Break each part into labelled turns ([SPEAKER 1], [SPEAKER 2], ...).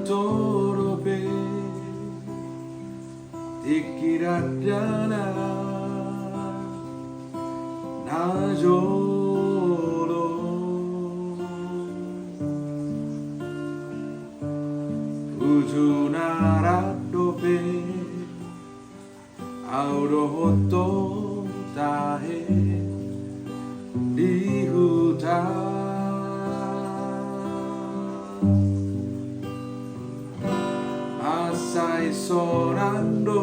[SPEAKER 1] torobe Tikiradana Najolo Ujunaradobe Aurohoto tahe Dihuta Masai sorando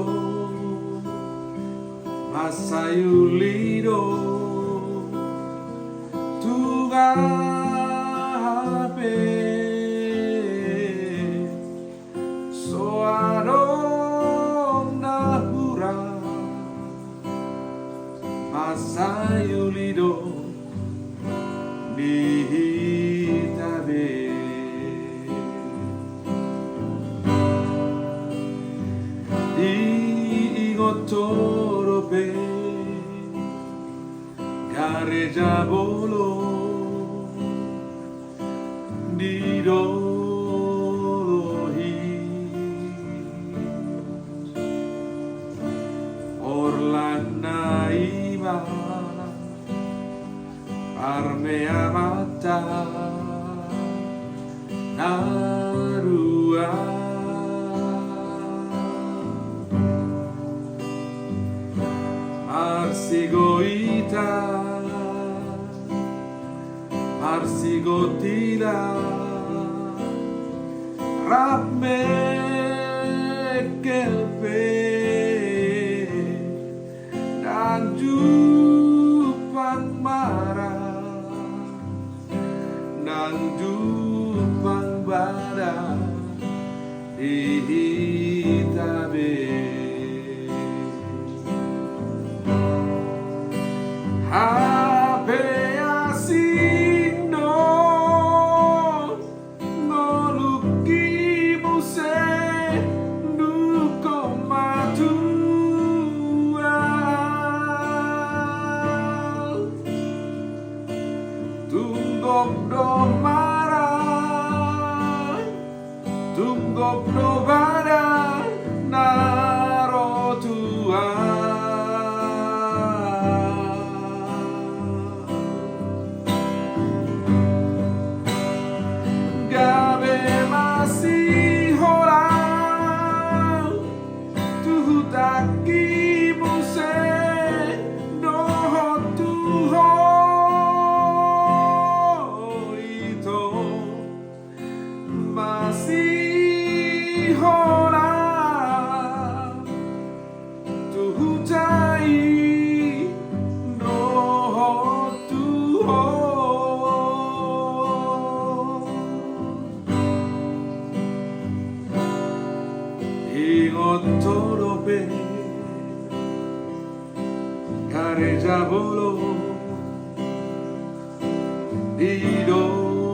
[SPEAKER 1] Masayulido Tugabe Soarong Nahura Masayulido Nihitabe Igotorobe Garejabolo Didolohi Orlana Iba Armeamata Narua Marsigoita Marsigotila Ramme Kelpe Dan Jupang Mara Dan Jupang Bada Ihitabe Hape asindo Ngoluki muse Nuko matua Tunggok do marah Tunggok do badan Naro Tuhan Igotorobe Garejabolo Didolohi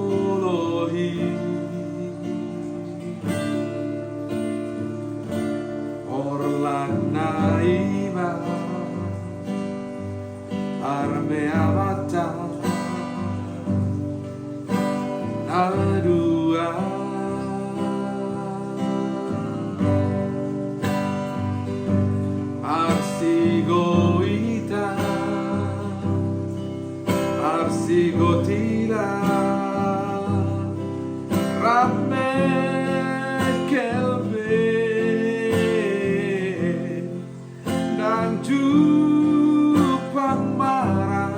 [SPEAKER 1] Orlana Iba Armeamata Nadua Arsigoita Arsigotila Ramme Kelbe Dan Jupang Mara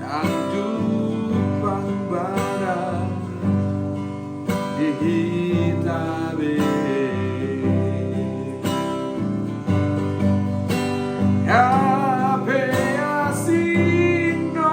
[SPEAKER 1] Dan Jupang Bada Ihitabe Hape asindo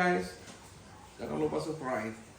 [SPEAKER 1] guys. Jangan lupa subscribe.